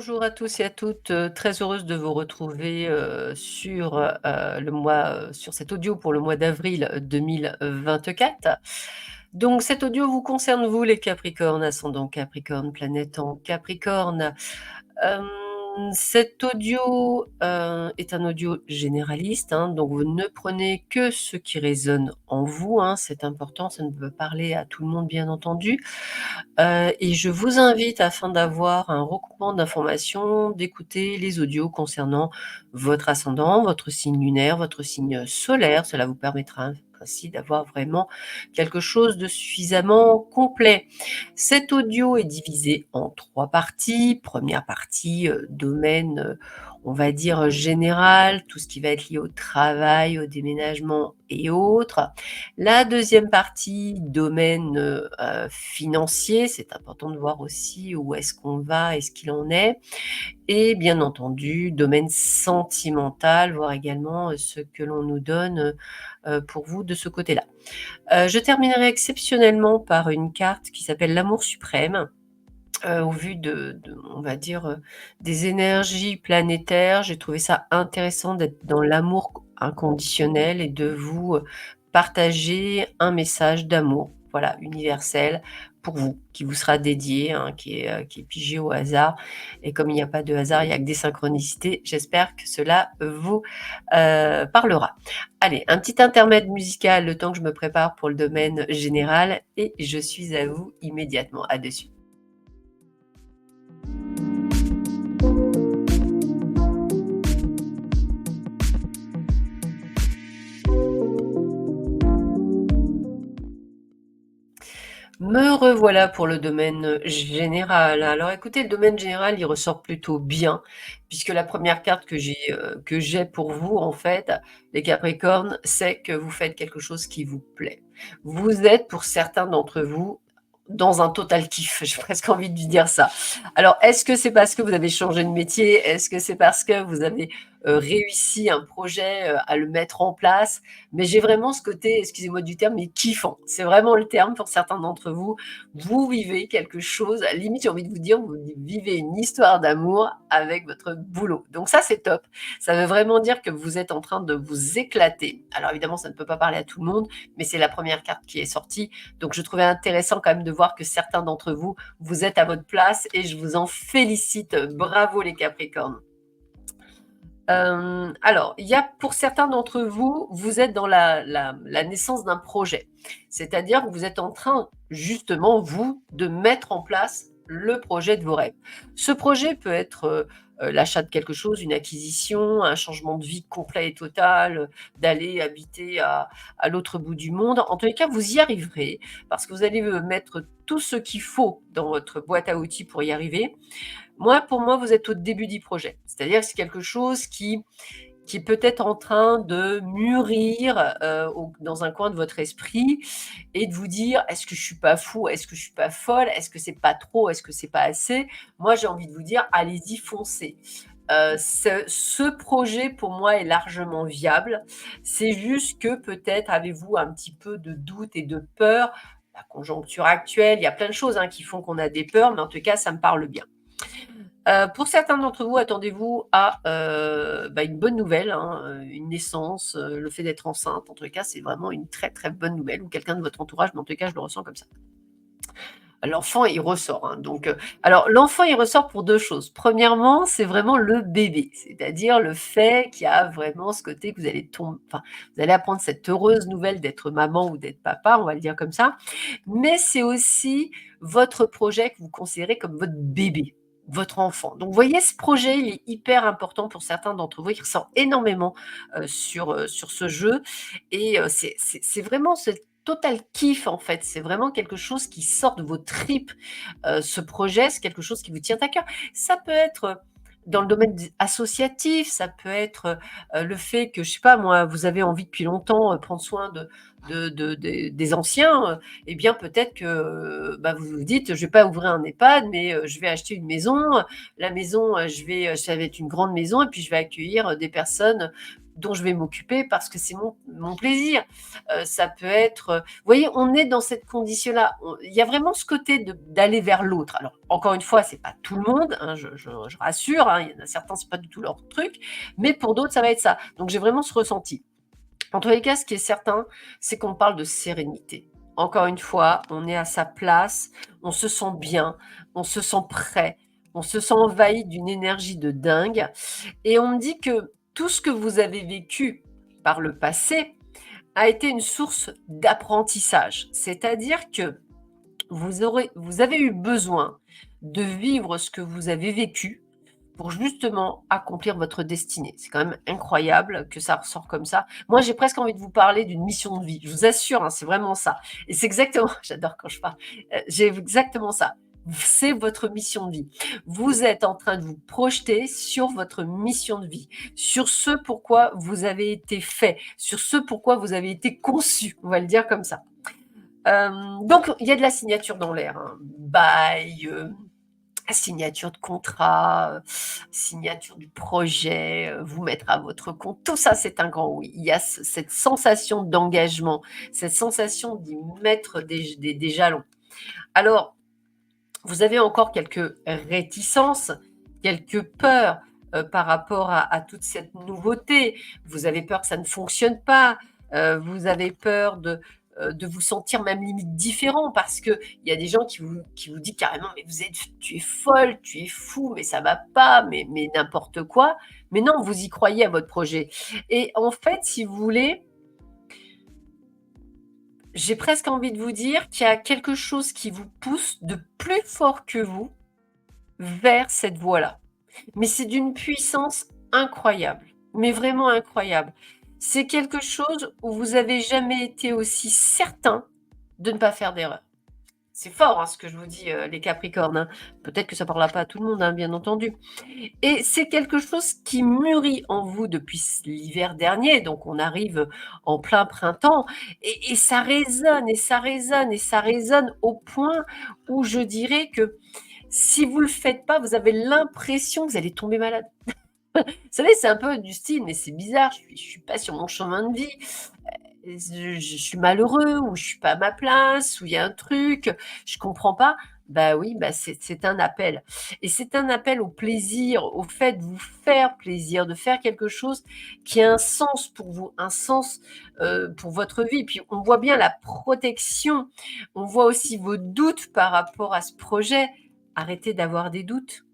bonjour à tous et à toutes, très heureuse de vous retrouver, sur cet audio pour le mois d'avril 2024. Donc cet audio vous concerne vous les Capricornes, ascendant Capricorne, planète en Capricorne. Hem, Cet audio, est un audio généraliste, hein, donc vous ne prenez que ce qui résonne en vous, hein, c'est important, ça ne veut parler à tout le monde bien entendu. Et je vous invite afin d'avoir un recoupement d'informations, d'écouter les audios concernant votre ascendant, votre signe lunaire, votre signe solaire. Cela vous permettra ainsi d'avoir vraiment quelque chose de suffisamment complet. Cet audio est divisé en 3 parties. Première partie, domaine, on va dire général, tout ce qui va être lié au travail, au déménagement et autres. La deuxième partie, domaine, financier, c'est important de voir aussi où est-ce qu'on va et ce qu'il en est et bien entendu, domaine sentimental, voir également, ce que l'on nous donne, pour vous de ce côté-là. Je terminerai exceptionnellement par une carte qui s'appelle l'amour suprême. Au vu de on va dire, des énergies planétaires, j'ai trouvé ça intéressant d'être dans l'amour inconditionnel et de vous, partager un message d'amour, voilà, universel pour vous, qui vous sera dédié, hein, qui est pigé au hasard et comme il n'y a pas de hasard, il y a que des synchronicités. J'espère que cela vous, parlera. Allez, un petit intermède musical, le temps que je me prépare pour le domaine général et je suis à vous immédiatement. À de suite. Me revoilà pour le domaine général. Alors écoutez, le domaine général, il ressort plutôt bien, puisque la première carte que j'ai pour vous, en fait, les Capricornes, c'est que vous faites quelque chose qui vous plaît. Vous êtes, pour certains d'entre vous, dans un total kiff. J'ai presque envie de dire ça. Alors, est-ce que c'est parce que vous avez changé de métier? Est-ce que c'est parce que vous avez, réussi un projet, à le mettre en place? Mais j'ai vraiment ce côté, excusez-moi du terme, mais kiffant. C'est vraiment le terme pour certains d'entre vous. Vous vivez quelque chose, à la limite, j'ai envie de vous dire, vous vivez une histoire d'amour avec votre boulot. Donc ça, c'est top. Ça veut vraiment dire que vous êtes en train de vous éclater. Alors évidemment, ça ne peut pas parler à tout le monde, mais c'est la première carte qui est sortie. Donc je trouvais intéressant quand même de voir que certains d'entre vous, vous êtes à votre place et je vous en félicite. Bravo les Capricornes. Alors, il y a pour certains d'entre vous, vous êtes dans la naissance d'un projet. C'est-à-dire que vous êtes en train, justement, vous, de mettre en place le projet de vos rêves. Ce projet peut être, l'achat de quelque chose, une acquisition, un changement de vie complet et total, d'aller habiter à l'autre bout du monde. En tous les cas, vous y arriverez parce que vous allez, mettre tout ce qu'il faut dans votre boîte à outils pour y arriver. Moi, pour moi, vous êtes au début du projet. C'est-à-dire que c'est quelque chose qui est peut-être en train de mûrir, dans un coin de votre esprit et de vous dire: «Est-ce que je suis pas fou? Est-ce que je suis pas folle? Est-ce que c'est pas trop? Est-ce que c'est pas assez?» Moi, j'ai envie de vous dire: «Allez-y, foncez». Ce projet, pour moi, est largement viable. C'est juste que peut-être avez-vous un petit peu de doute et de peur. La conjoncture actuelle, il y a plein de choses, hein, qui font qu'on a des peurs, mais en tout cas, ça me parle bien. Pour certains d'entre vous, attendez-vous à, une bonne nouvelle, hein, une naissance, le fait d'être enceinte. En tout cas, c'est vraiment une très, très bonne nouvelle ou quelqu'un de votre entourage, mais en tout cas, je le ressens comme ça. L'enfant, il ressort, hein, donc alors l'enfant, il ressort pour 2 choses. Premièrement, c'est vraiment le bébé, c'est-à-dire le fait qu'il y a vraiment ce côté que vous allez apprendre cette heureuse nouvelle d'être maman ou d'être papa, on va le dire comme ça, mais c'est aussi votre projet que vous considérez comme votre bébé, votre enfant. Donc vous voyez, ce projet, il est hyper important pour certains d'entre vous. Il ressort énormément, sur ce jeu et c'est vraiment ce total kiff, en fait. C'est vraiment quelque chose qui sort de vos tripes, ce projet, c'est quelque chose qui vous tient à cœur. Ça peut être, dans le domaine associatif, ça peut être, le fait que, je sais pas moi, vous avez envie depuis longtemps, prendre soin des anciens, eh bien peut-être que, bah, vous vous dites: «Je vais pas ouvrir un EHPAD, mais je vais acheter une maison. La maison, ça va être une grande maison et puis je vais accueillir, des personnes dont je vais m'occuper parce que c'est mon plaisir». Ça peut être, vous voyez, on est dans cette condition-là. Il y a vraiment ce côté d'aller vers l'autre. Alors encore une fois, c'est pas tout le monde, hein, je rassure, hein, il y en a certains, c'est pas du tout leur truc, mais pour d'autres, ça va être ça. Donc j'ai vraiment ce ressenti. En tous les cas, ce qui est certain, c'est qu'on parle de sérénité. Encore une fois, on est à sa place, on se sent bien, on se sent prêt, on se sent envahi d'une énergie de dingue et on me dit que tout ce que vous avez vécu par le passé a été une source d'apprentissage. C'est-à-dire que vous avez eu besoin de vivre ce que vous avez vécu pour justement accomplir votre destinée. C'est quand même incroyable que ça ressort comme ça. Moi, j'ai presque envie de vous parler d'une mission de vie. Je vous assure, hein, c'est vraiment ça. Et c'est exactement, j'adore quand je parle, j'ai exactement ça. C'est votre mission de vie. Vous êtes en train de vous projeter sur votre mission de vie, sur ce pourquoi vous avez été fait, sur ce pourquoi vous avez été conçu. On va le dire comme ça. Donc, il y a de la signature dans l'air, hein. Bail, signature de contrat, signature du projet, vous mettre à votre compte, tout ça, c'est un grand oui. Il y a cette sensation d'engagement, cette sensation d'y mettre des jalons. Alors, vous avez encore quelques réticences, quelques peurs par rapport à toute cette nouveauté. Vous avez peur que ça ne fonctionne pas, vous avez peur de vous sentir même limite différent parce qu'il y a des gens qui vous disent carrément mais tu es folle, tu es fou, mais ça va pas, mais n'importe quoi. Mais non, vous y croyez à votre projet. Et en fait, si vous voulez, j'ai presque envie de vous dire qu'il y a quelque chose qui vous pousse de plus fort que vous vers cette voie-là. Mais c'est d'une puissance incroyable, mais vraiment incroyable. C'est quelque chose où vous avez jamais été aussi certain de ne pas faire d'erreur. C'est fort, hein, ce que je vous dis, les Capricornes, hein. Peut-être que ça parlera pas à tout le monde, hein, bien entendu. Et c'est quelque chose qui mûrit en vous depuis l'hiver dernier, donc on arrive en plein printemps et ça résonne et ça résonne et ça résonne au point où je dirais que si vous le faites pas, vous avez l'impression que vous allez tomber malade. Vous savez, c'est un peu du style, mais c'est bizarre, je suis pas sur mon chemin de vie, je suis malheureux ou je suis pas à ma place ou il y a un truc, je comprends pas. Bah oui, bah c'est un appel et c'est un appel au plaisir, au fait de vous faire plaisir, de faire quelque chose qui a un sens pour vous, un sens, pour votre vie. Puis on voit bien la protection, on voit aussi vos doutes par rapport à ce projet. Arrêtez d'avoir des doutes.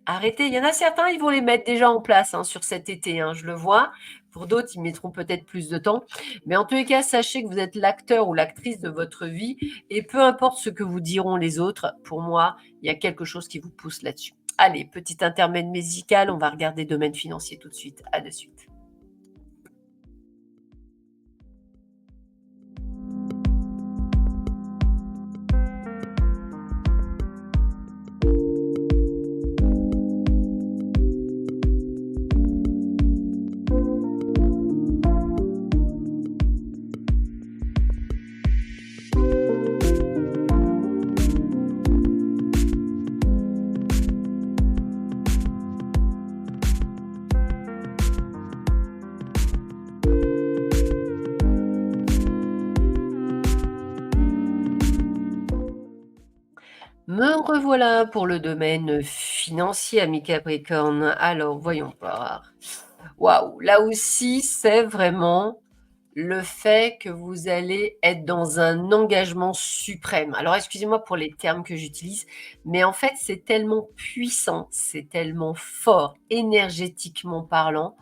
Arrêtez, il y en a certains, ils vont les mettre déjà en place, hein, sur cet été, hein, je le vois. Pour d'autres, ils mettront peut-être plus de temps. Mais en tous les cas, sachez que vous êtes l'acteur ou l'actrice de votre vie et peu importe ce que vous diront les autres, pour moi, il y a quelque chose qui vous pousse là-dessus. Allez, petit intermède musical, on va regarder domaine financier tout de suite. À de suite. Me revoilà pour le domaine financier, ami Capricorne. Alors, voyons voir. Waouh, là aussi, c'est vraiment le fait que vous allez être dans un engagement suprême. Alors, excusez-moi pour les termes que j'utilise, mais en fait, c'est tellement puissant, c'est tellement fort, énergétiquement parlant,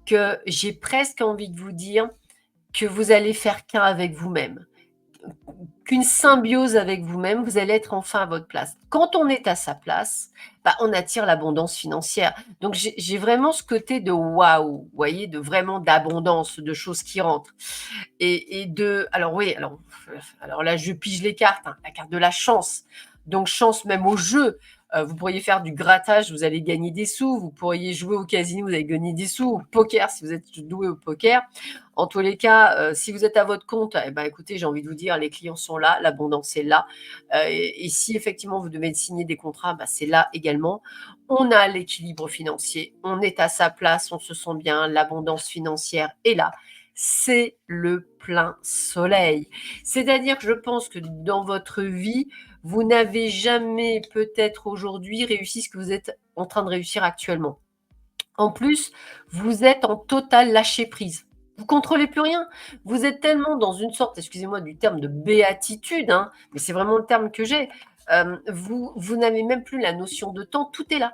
que j'ai presque envie de vous dire que vous allez faire qu'un avec vous-même, qu'une symbiose avec vous-même, vous allez être enfin à votre place. Quand on est à sa place, bah, on attire l'abondance financière. Donc j'ai vraiment ce côté de waouh, vous voyez, de vraiment d'abondance, de choses qui rentrent. Et de, alors oui, alors là je pige les cartes, hein, la carte de la chance. Donc chance même au jeu. Vous pourriez faire du grattage, vous allez gagner des sous. Vous pourriez jouer au casino, vous allez gagner des sous. Au poker, si vous êtes doué au poker. En tous les cas, si vous êtes à votre compte, eh ben, écoutez, j'ai envie de vous dire, les clients sont là, l'abondance est là. Et si effectivement vous devez signer des contrats, bah, c'est là également. On a l'équilibre financier, on est à sa place, on se sent bien, l'abondance financière est là. C'est le plein soleil. C'est-à-dire que je pense que dans votre vie, vous n'avez jamais peut-être aujourd'hui réussi ce que vous êtes en train de réussir actuellement. En plus, vous êtes en total lâcher prise. Vous contrôlez plus rien. Vous êtes tellement dans une sorte, excusez-moi du terme de béatitude, hein, mais c'est vraiment le terme que j'ai. Vous n'avez même plus la notion de temps. Tout est là.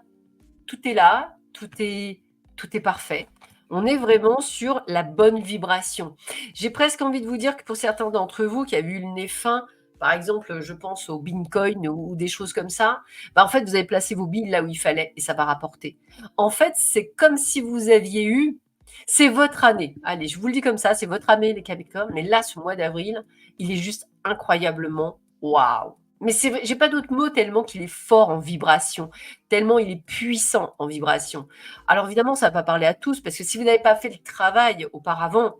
Tout est là. Tout est parfait. On est vraiment sur la bonne vibration. J'ai presque envie de vous dire que pour certains d'entre vous qui avez eu le nez fin, par exemple, je pense au Bitcoin ou des choses comme ça, bah en fait, vous avez placé vos billes là où il fallait et ça va rapporter. En fait, c'est comme si vous aviez eu, c'est votre année. Allez, je vous le dis comme ça, c'est votre année les Capricornes, mais là, ce mois d'avril, il est juste incroyablement waouh. Mais j'ai pas d'autre mot tellement qu'il est fort en vibration, tellement il est puissant en vibration. Alors évidemment, ça va pas parler à tous parce que si vous n'avez pas fait le travail auparavant,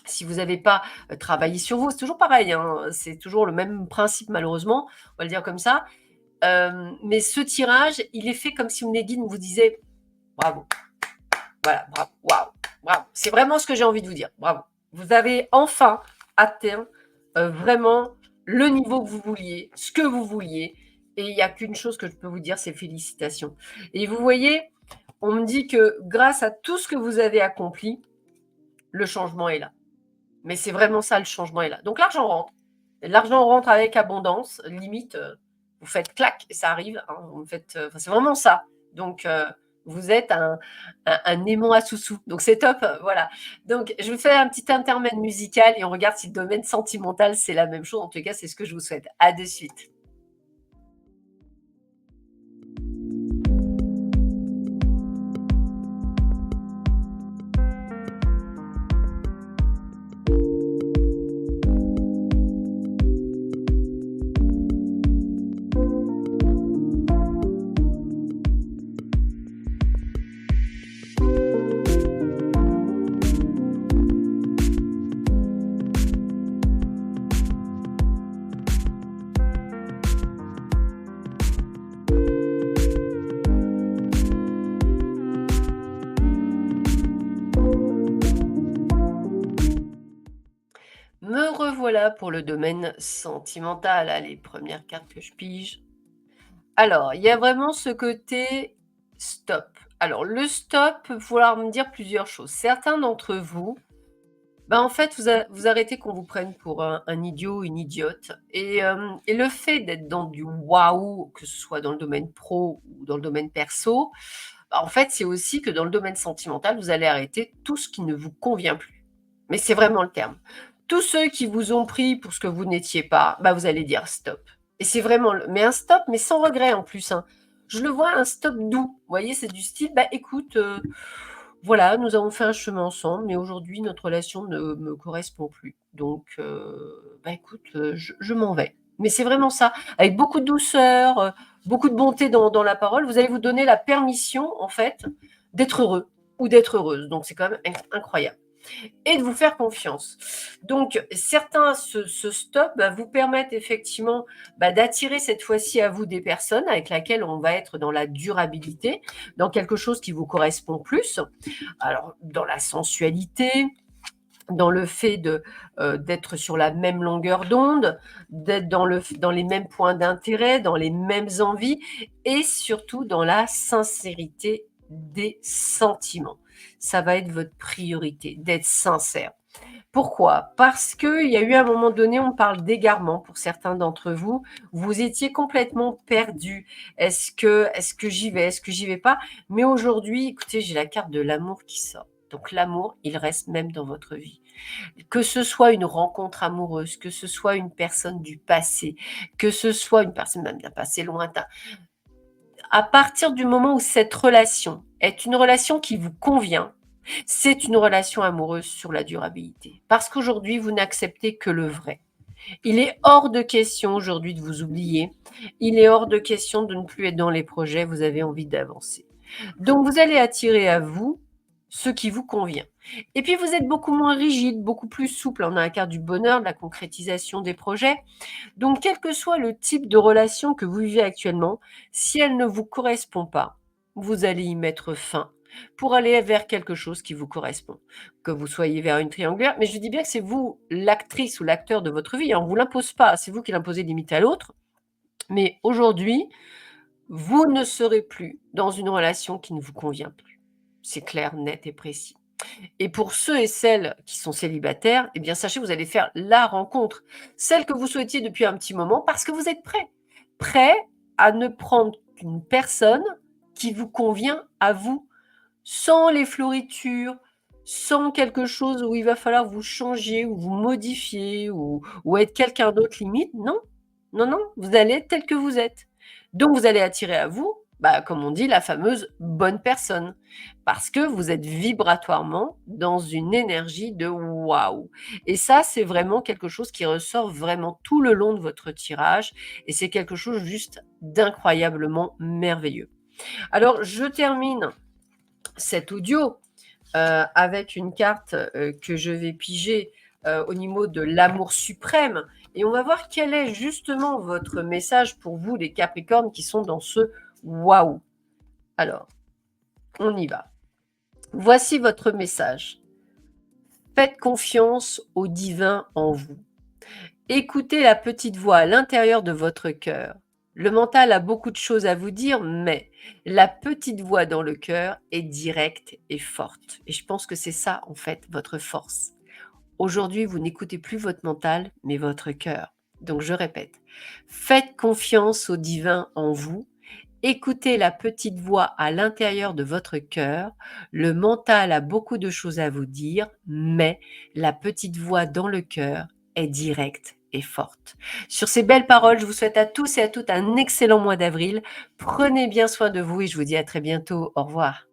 si vous n'avez pas travaillé sur vous, c'est toujours pareil, hein, c'est toujours le même principe malheureusement, on va le dire comme ça. Mais ce tirage, il est fait comme si une guide vous disait bravo, voilà, bravo, waouh, bravo. C'est vraiment ce que j'ai envie de vous dire, bravo. Vous avez enfin atteint vraiment le niveau que vous vouliez, ce que vous vouliez, et il n'y a qu'une chose que je peux vous dire, c'est félicitations. Et vous voyez, on me dit que grâce à tout ce que vous avez accompli, le changement est là. Mais c'est vraiment ça, le changement est là. Donc l'argent rentre. L'argent rentre avec abondance. Limite, vous faites clac et ça arrive. Hein, vous faites, c'est vraiment ça. Donc vous êtes un aimant à sous-sous. Donc c'est top. Voilà. Donc je vous fais un petit intermède musical et on regarde si le domaine sentimental, c'est la même chose. En tout cas, c'est ce que je vous souhaite. À de suite. Me revoilà pour le domaine sentimental. Allez, première carte que je pige. Alors, il y a vraiment ce côté stop. Alors, le stop peut vouloir me dire plusieurs choses. Certains d'entre vous, bah, en fait, vous arrêtez qu'on vous prenne pour un idiot, une idiote. Et le fait d'être dans du waouh, que ce soit dans le domaine pro ou dans le domaine perso, bah, en fait, c'est aussi que dans le domaine sentimental, vous allez arrêter tout ce qui ne vous convient plus. Mais c'est vraiment le terme. Tous ceux qui vous ont pris pour ce que vous n'étiez pas, bah, vous allez dire stop. Et c'est vraiment, mais un stop, mais sans regret en plus. Hein. Je le vois, un stop doux. Vous voyez, c'est du style, bah écoute, voilà, nous avons fait un chemin ensemble, mais aujourd'hui, notre relation ne me correspond plus. Donc, bah écoute, je m'en vais. Mais c'est vraiment ça, avec beaucoup de douceur, beaucoup de bonté dans la parole, vous allez vous donner la permission, en fait, d'être heureux ou d'être heureuse. Donc, c'est quand même incroyable et de vous faire confiance. Donc, certains, ce stop vous permettent effectivement d'attirer cette fois-ci à vous des personnes avec lesquelles on va être dans la durabilité, dans quelque chose qui vous correspond plus. Alors, dans la sensualité, dans le fait d'être sur la même longueur d'onde, d'être dans les mêmes points d'intérêt, dans les mêmes envies et surtout dans la sincérité des sentiments. Ça va être votre priorité, d'être sincère. Pourquoi? Parce qu'il y a eu un moment donné, on parle d'égarement pour certains d'entre vous. Vous étiez complètement perdu. Est-ce que j'y vais? Est-ce que j'y vais pas? Mais aujourd'hui, écoutez, j'ai la carte de l'amour qui sort. Donc l'amour, il reste même dans votre vie. Que ce soit une rencontre amoureuse, que ce soit une personne du passé, que ce soit une personne même d'un passé lointain, à partir du moment où cette relation est une relation qui vous convient, c'est une relation amoureuse sur la durabilité. Parce qu'aujourd'hui, vous n'acceptez que le vrai. Il est hors de question aujourd'hui de vous oublier. Il est hors de question de ne plus être dans les projets, vous avez envie d'avancer. Donc vous allez attirer à vous ce qui vous convient. Et puis vous êtes beaucoup moins rigide, beaucoup plus souple. On a un quart du bonheur, de la concrétisation des projets. Donc quel que soit le type de relation que vous vivez actuellement, si elle ne vous correspond pas, vous allez y mettre fin pour aller vers quelque chose qui vous correspond. Que vous soyez vers une triangulaire, mais je dis bien que c'est vous l'actrice ou l'acteur de votre vie, hein, on ne vous l'impose pas, c'est vous qui l'imposez limite à l'autre. Mais aujourd'hui, vous ne serez plus dans une relation qui ne vous convient plus. C'est clair, net et précis. Et pour ceux et celles qui sont célibataires, eh bien sachez que vous allez faire la rencontre, celle que vous souhaitiez depuis un petit moment parce que vous êtes prêt. Prêt à ne prendre qu'une personne qui vous convient à vous, sans les floritures, sans quelque chose où il va falloir vous changer ou vous modifier ou être quelqu'un d'autre limite. Non, non, non, vous allez être tel que vous êtes. Donc vous allez attirer à vous, bah, comme on dit, la fameuse bonne personne. Parce que vous êtes vibratoirement dans une énergie de waouh. Et ça, c'est vraiment quelque chose qui ressort vraiment tout le long de votre tirage. Et c'est quelque chose juste d'incroyablement merveilleux. Alors, je termine cet audio avec une carte que je vais piger au niveau de l'amour suprême. Et on va voir quel est justement votre message pour vous, les Capricornes, qui sont dans ce waouh. Alors, on y va. Voici votre message. Faites confiance au divin en vous. Écoutez la petite voix à l'intérieur de votre cœur. Le mental a beaucoup de choses à vous dire, mais la petite voix dans le cœur est directe et forte. Et je pense que c'est ça, en fait, votre force. Aujourd'hui, vous n'écoutez plus votre mental, mais votre cœur. Donc, je répète, faites confiance au divin en vous. Écoutez la petite voix à l'intérieur de votre cœur. Le mental a beaucoup de choses à vous dire, mais la petite voix dans le cœur est directe et forte. Sur ces belles paroles, je vous souhaite à tous et à toutes un excellent mois d'avril. Prenez bien soin de vous et je vous dis à très bientôt. Au revoir.